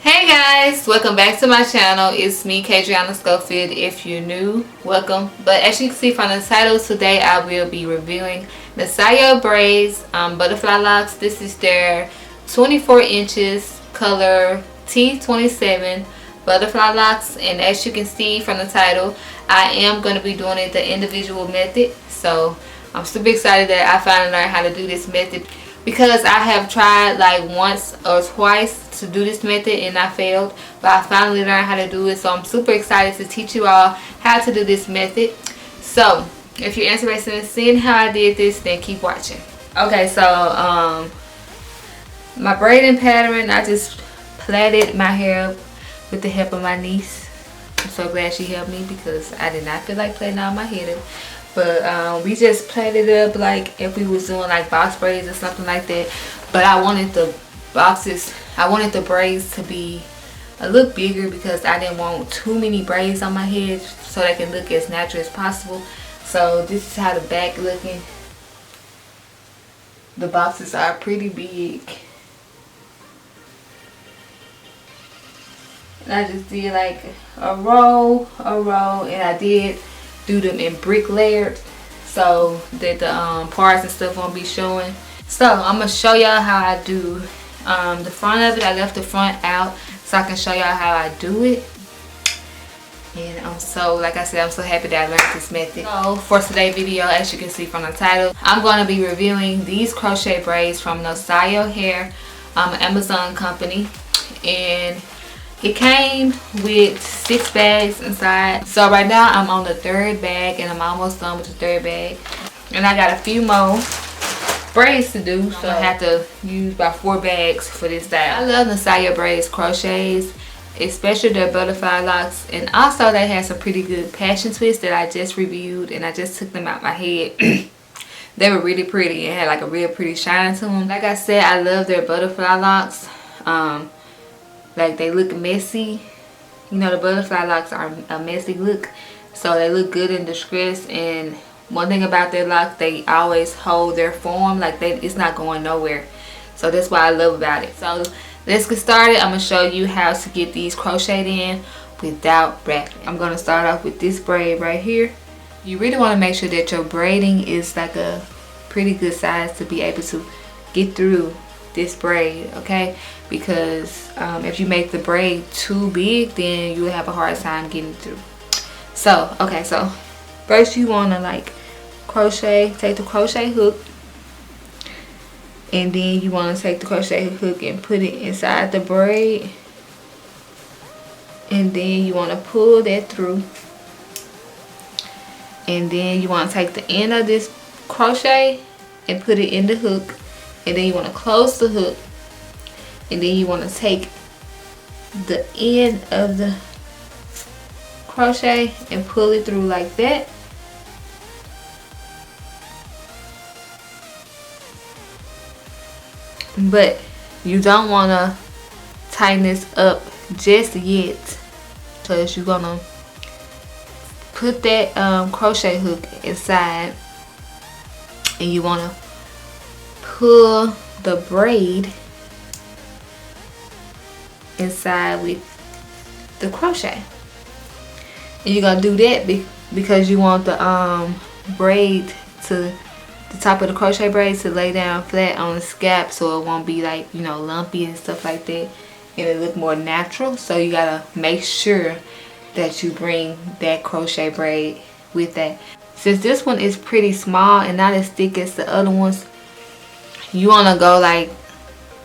Hey guys, welcome back to my channel. It's me, Kadriana Schofield. If you're new, welcome. But as you can see from the title, today I will be reviewing Niseyo Braids Butterfly Locs. This is their 24 inches color T27 Butterfly Locs, and as you can see from the title, I am going to be doing it the individual method. So I'm super excited that I finally learned how to do this method, because I have tried like once or twice to do this method and I failed, but I finally learned how to do it. So I'm super excited to teach you all how to do this method. So if you're interested in seeing how I did this, then keep watching. Okay, so my braiding pattern, I just plaited my hair with the help of my niece. I'm so glad she helped me because I did not feel like plaiting all my hair. But we just plaited it up like if we was doing like box braids or something like that. But I wanted the braids to be a little bigger because I didn't want too many braids on my head, so they can look as natural as possible. So this is how the back looking. The boxes are pretty big. And I just did like a row, and I did do them in brick layered so that the parts and stuff won't be showing. So I'm gonna show y'all how I do the front of it. I left the front out so I can show y'all how I do it. And I'm so, like I said, I'm so happy that I learned this method. So for today's video, as you can see from the title, I'm going to be reviewing these crochet braids from Niseyo Hair, Amazon company, and it came with 6 bags inside. So right now I'm on the 3rd bag and I'm almost done with the 3rd bag, and I got a few more braids to do, so I have to use about 4 bags for this style. I love Niseyo Braids crochets, especially their Butterfly Locs, and also they had some pretty good passion twists that I just reviewed and I just took them out my head. They were really pretty and had like a real pretty shine to them. Like I said, I love their Butterfly Locs. Like they look messy. You know, the Butterfly Locs are a messy look, so they look good in distress. And one thing about their locks, they always hold their form, like it's not going nowhere. So that's what I love about it. So let's get started. I'm going to show you how to get these crocheted in without wrapping. I'm going to start off with this braid right here. You really want to make sure that your braiding is like a pretty good size to be able to get through this braid, okay? Because if you make the braid too big, then you'll have a hard time getting through. So okay, so first you want to like crochet, take the crochet hook, and then you want to take the crochet hook and put it inside the braid, and then you want to pull that through, and then you want to take the end of this crochet and put it in the hook, and then you want to close the hook, and then you want to take the end of the crochet and pull it through like that. But you don't want to tighten this up just yet, because you're gonna put that crochet hook inside, and you want to pull the braid inside with the crochet. And you're gonna do that because you want the braid to, the top of the crochet braid to lay down flat on the scalp, so it won't be like, you know, lumpy and stuff like that, and it look more natural. So you gotta make sure that you bring that crochet braid with that. Since this one is pretty small and not as thick as the other ones, you want to go like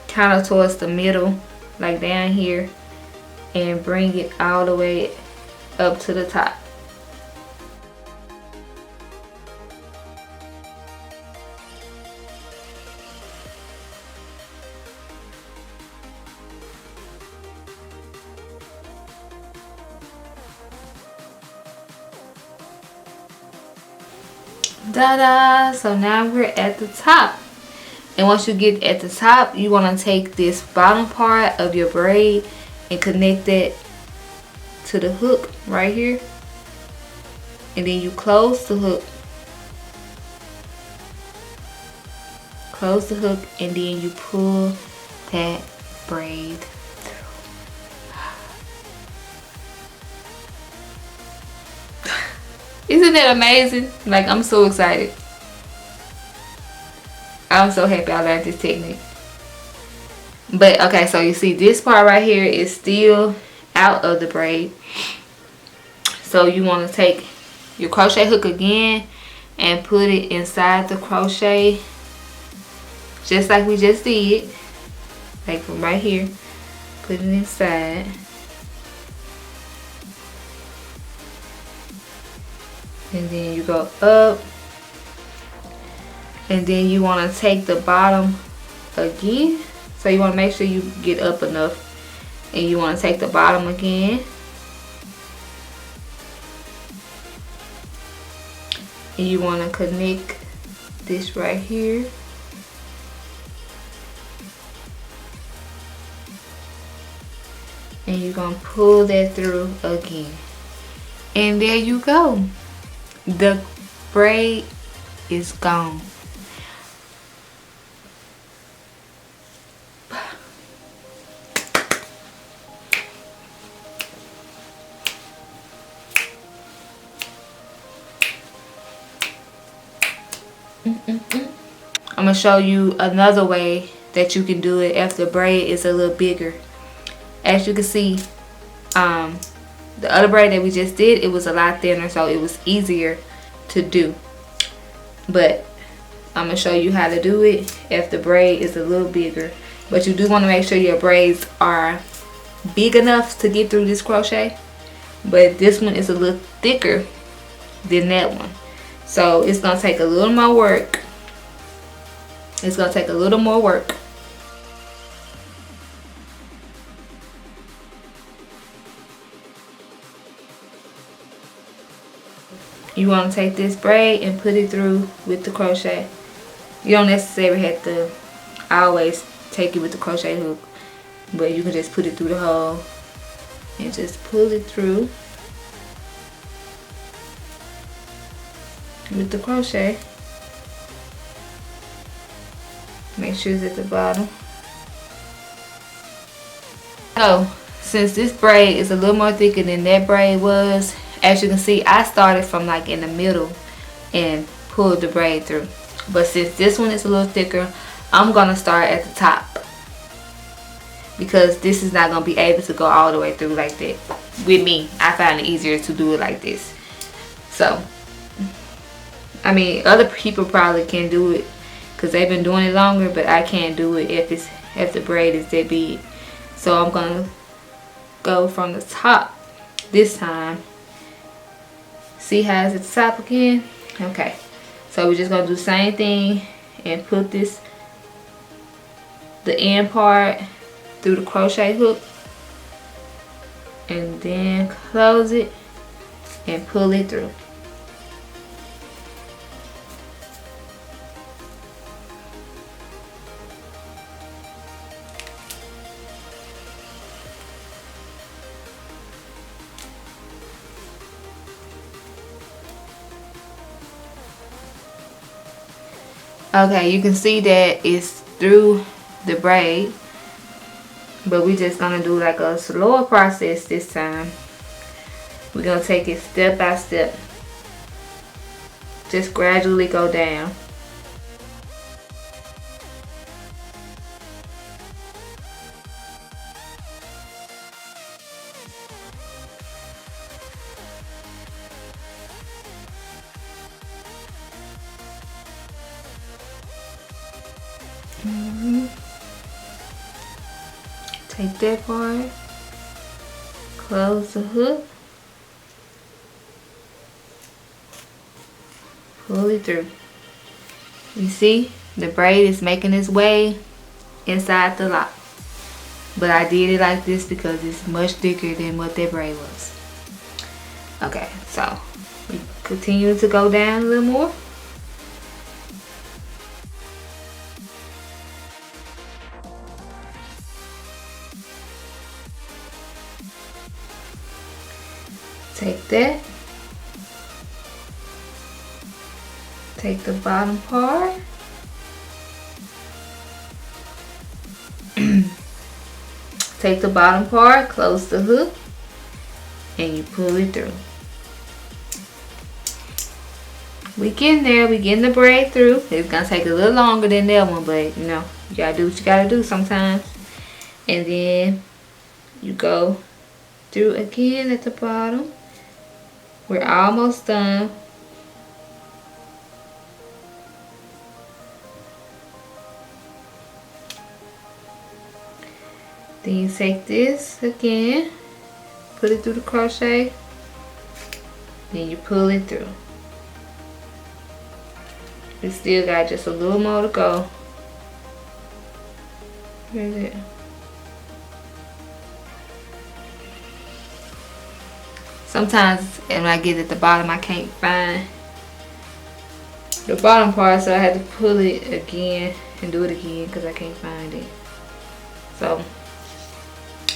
kind of towards the middle, like down here, and bring it all the way up to the top. Ta-da! So now we're at the top. And once you get at the top, you want to take this bottom part of your braid and connect it to the hook right here, and then you close the hook, and then you pull that braid through. Isn't that amazing? Like, I'm so excited. I'm so happy I learned this technique. But okay, so you see this part right here is still out of the braid. So you want to take your crochet hook again and put it inside the crochet, just like we just did. Like from right here, put it inside. And then you go up. And then you want to take the bottom again. So you want to make sure you get up enough. And you want to take the bottom again. And you want to connect this right here. And you're going to pull that through again. And there you go. The braid is gone. I'm going to show you another way that you can do it if the braid is a little bigger. As you can see, the other braid that we just did, it was a lot thinner, so it was easier to do. But I'm going to show you how to do it if the braid is a little bigger. But you do want to make sure your braids are big enough to get through this crochet. But this one is a little thicker than that one. So it's going to take a little more work. It's going to take a little more work. You want to take this braid and put it through with the crochet. You don't necessarily have to always take it with the crochet hook, but you can just put it through the hole and just pull it through with the crochet. Make sure it's at the bottom. So since this braid is a little more thicker than that braid was, as you can see, I started from like in the middle and pulled the braid through. But since this one is a little thicker, I'm gonna start at the top, because this is not gonna be able to go all the way through like that. With me, I find it easier to do it like this. So I mean, other people probably can do it because they've been doing it longer, but I can't do it if the braid is that big. So I'm gonna go from the top this time. See how it's at the top again? Okay, so we're just gonna do the same thing and put the end part through the crochet hook, and then close it and pull it through. Okay, you can see that it's through the braid, but we're just gonna do like a slower process this time. We're gonna take it step by step. Just gradually go down. Take that part, close the hook, pull it through. You see, the braid is making its way inside the lock. But I did it like this because it's much thicker than what that braid was. Okay, so we continue to go down a little more. Take that, take the bottom part, take the bottom part, close the hook, and you pull it through. we getting there. We getting the braid through. It's gonna take a little longer than that one, but you know, you gotta do what you gotta do sometimes. And then you go through again at the bottom. We're almost done. Then you take this again, put it through the crochet, then you pull it through. We still got just a little more to go. Where is it? Sometimes when I get at the bottom, I can't find the bottom part, so I had to pull it again and do it again because I can't find it. So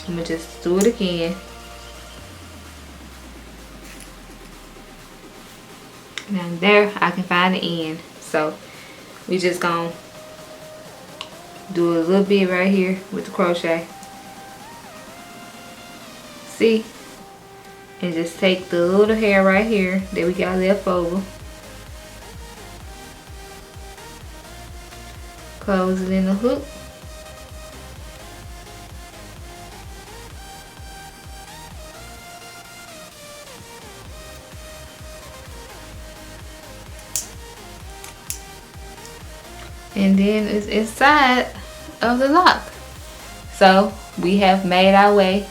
I'm gonna just do it again. Now there I can find the end. So we just gonna do a little bit right here with the crochet. See? And just take the little hair right here that we got left over. Close it in the hook. And then it's inside of the lock. So we have made our way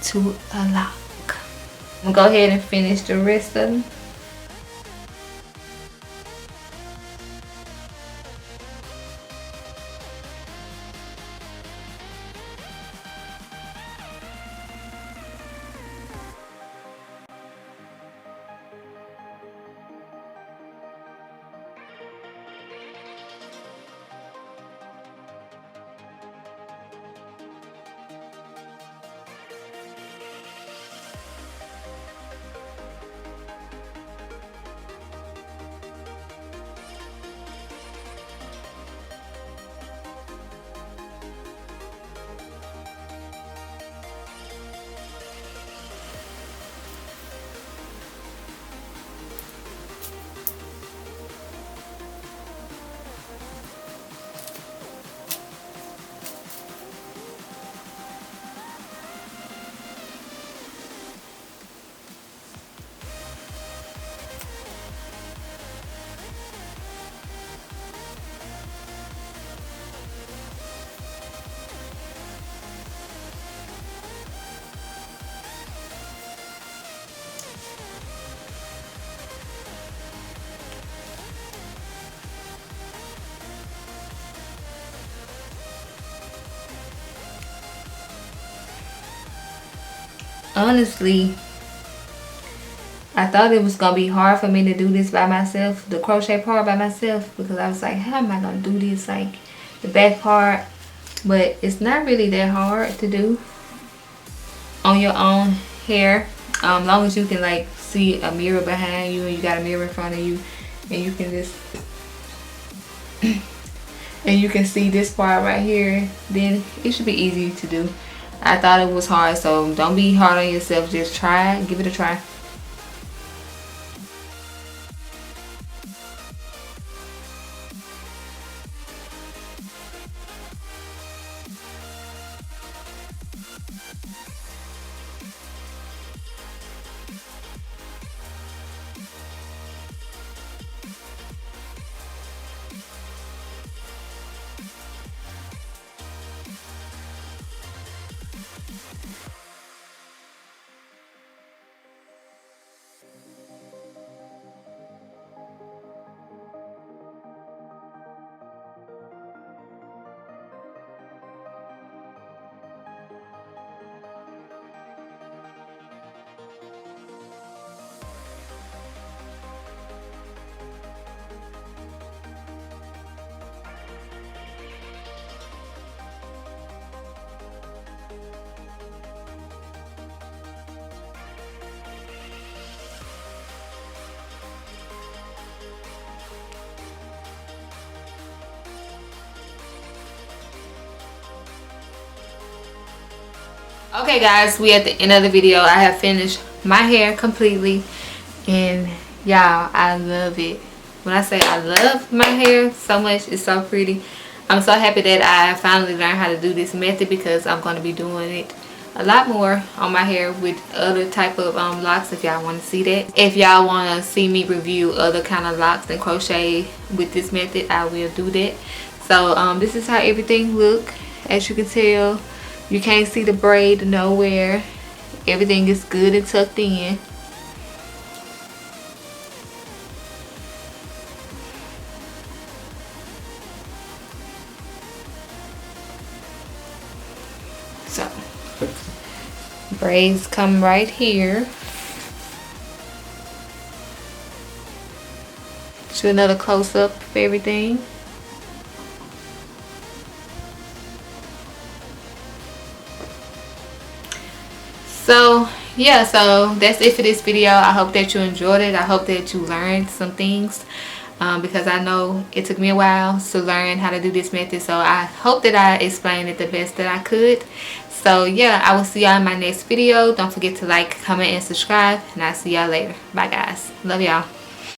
to a lock. I'm gonna go ahead and finish the rest of them. Honestly, I thought it was gonna be hard for me to do this by myself, the crochet part by myself, because I was like, how am I gonna do this, like the back part? But it's not really that hard to do on your own hair, long as you can like see a mirror behind you and you got a mirror in front of you, and you can just and you can see this part right here, then it should be easy to do. I thought it was hard, so don't be hard on yourself. Just try it. Give it a try. Okay guys, we at the end of the video. I have finished my hair completely, and Y'all, I love it. When I say I love my hair so much, it's so pretty. I'm so happy that I finally learned how to do this method, because I'm going to be doing it a lot more on my hair with other type of locks, if y'all want to see that. If y'all want to see me review other kind of locks and crochet with this method, I will do that. So this is how everything look. As you can tell, you can't see the braid nowhere. Everything is good and tucked in. So braids come right here. Do another close-up of everything. So yeah, so that's it for this video. I hope that you enjoyed it. I hope that you learned some things, because I know it took me a while to learn how to do this method. So I hope that I explained it the best that I could. So yeah, I will see y'all in my next video. Don't forget to like, comment, and subscribe, and I'll see y'all later. Bye guys. Love y'all.